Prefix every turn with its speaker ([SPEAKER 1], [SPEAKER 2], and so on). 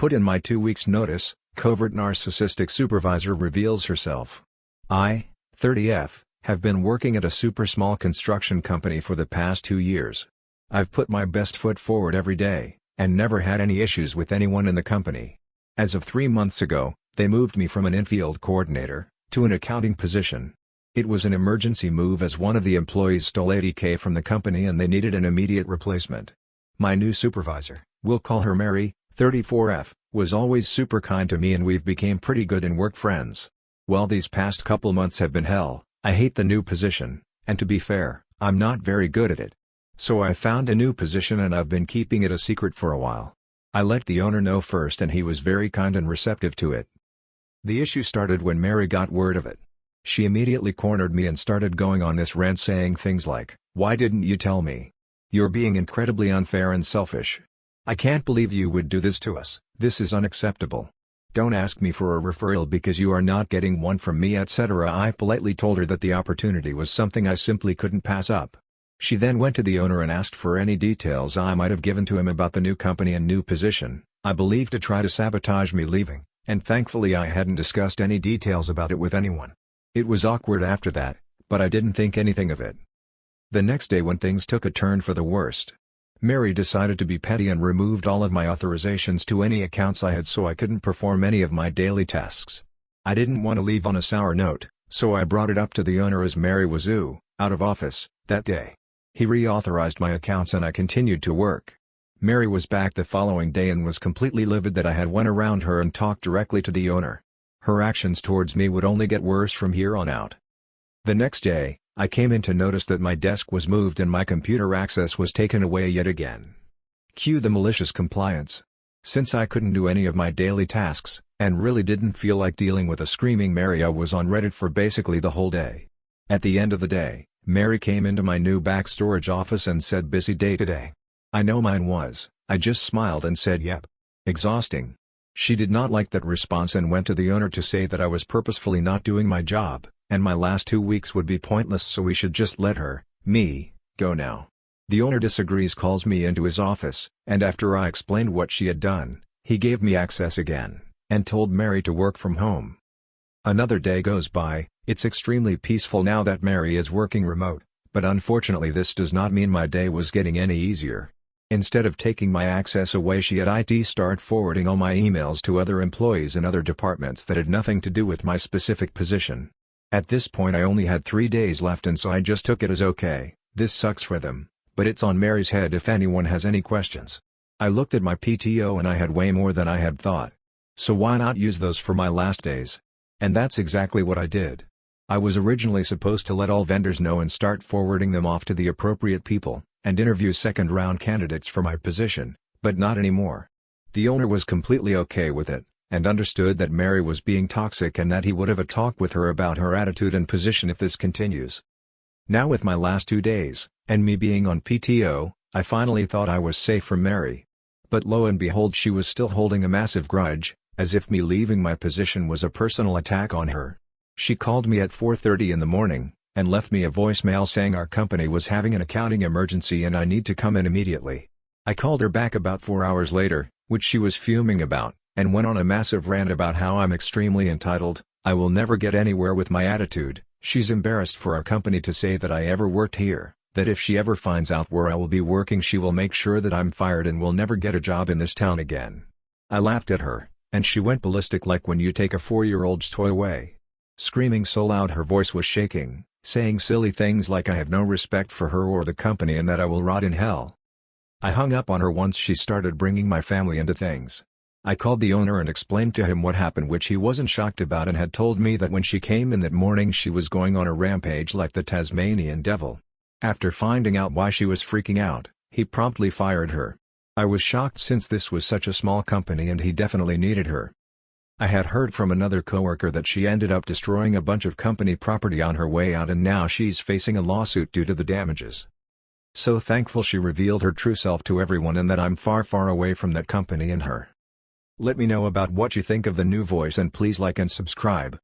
[SPEAKER 1] put in my 2 weeks notice, covert narcissistic supervisor reveals herself. I, 30F, have been working at a super small construction company for the past 2 years. I've put my best foot forward every day, and never had any issues with anyone in the company. As of 3 months ago, they moved me from an in-field coordinator to an accounting position. It was an emergency move as one of the employees stole $80K from the company and they needed an immediate replacement. My new supervisor, we'll call her Mary, 34F, was always super kind to me and we've became pretty good and work friends. While these past couple months have been hell, I hate the new position, and to be fair, I'm not very good at it. So I found a new position and I've been keeping it a secret for a while. I let the owner know first and he was very kind and receptive to it. The issue started when Mary got word of it. She immediately cornered me and started going on this rant saying things like, "Why didn't you tell me? You're being incredibly unfair and selfish. I can't believe you would do this to us, this is unacceptable. Don't ask me for a referral because you are not getting one from me, etc." I politely told her that the opportunity was something I simply couldn't pass up. She then went to the owner and asked for any details I might have given to him about the new company and new position, I believe to try to sabotage me leaving, and thankfully I hadn't discussed any details about it with anyone. It was awkward after that, but I didn't think anything of it. The next day when things took a turn for the worst, Mary decided to be petty and removed all of my authorizations to any accounts I had so I couldn't perform any of my daily tasks. I didn't want to leave on a sour note, so I brought it up to the owner as Mary was out of office that day. He reauthorized my accounts and I continued to work. Mary was back the following day and was completely livid that I had went around her and talked directly to the owner. Her actions towards me would only get worse from here on out. The next day, I came in to notice that my desk was moved and my computer access was taken away yet again. Cue the malicious compliance. Since I couldn't do any of my daily tasks, and really didn't feel like dealing with a screaming Mary, I was on Reddit for basically the whole day. At the end of the day, Mary came into my new back storage office and said, "Busy day today." I know mine was. I just smiled and said yep. Exhausting. She did not like that response and went to the owner to say that I was purposefully not doing my job, and my last 2 weeks would be pointless so we should just let me, go now. The owner disagrees, calls me into his office, and after I explained what she had done, he gave me access again, and told Mary to work from home. Another day goes by, it's extremely peaceful now that Mary is working remote, but unfortunately this does not mean my day was getting any easier. Instead of taking my access away, she had IT start forwarding all my emails to other employees in other departments that had nothing to do with my specific position. At this point I only had 3 days left and so I just took it as okay, this sucks for them, but it's on Mary's head if anyone has any questions. I looked at my PTO and I had way more than I had thought. So why not use those for my last days? And that's exactly what I did. I was originally supposed to let all vendors know and start forwarding them off to the appropriate people, and interview second-round candidates for my position, but not anymore. The owner was completely okay with it, and understood that Mary was being toxic and that he would have a talk with her about her attitude and position if this continues. Now with my last 2 days, and me being on PTO, I finally thought I was safe from Mary. But lo and behold, she was still holding a massive grudge, as if me leaving my position was a personal attack on her. She called me at 4:30 in the morning, and left me a voicemail saying our company was having an accounting emergency and I need to come in immediately. I called her back about 4 hours later, which she was fuming about, and went on a massive rant about how I'm extremely entitled, I will never get anywhere with my attitude, she's embarrassed for our company to say that I ever worked here, that if she ever finds out where I will be working she will make sure that I'm fired and will never get a job in this town again. I laughed at her, and she went ballistic like when you take a 4-year-old's toy away. Screaming so loud her voice was shaking, saying silly things like I have no respect for her or the company and that I will rot in hell. I hung up on her once she started bringing my family into things. I called the owner and explained to him what happened, which he wasn't shocked about and had told me that when she came in that morning she was going on a rampage like the Tasmanian devil. After finding out why she was freaking out, he promptly fired her. I was shocked since this was such a small company and he definitely needed her. I had heard from another coworker that she ended up destroying a bunch of company property on her way out and now she's facing a lawsuit due to the damages. So thankful she revealed her true self to everyone and that I'm far away from that company and her. Let me know about what you think of the new voice and please like and subscribe.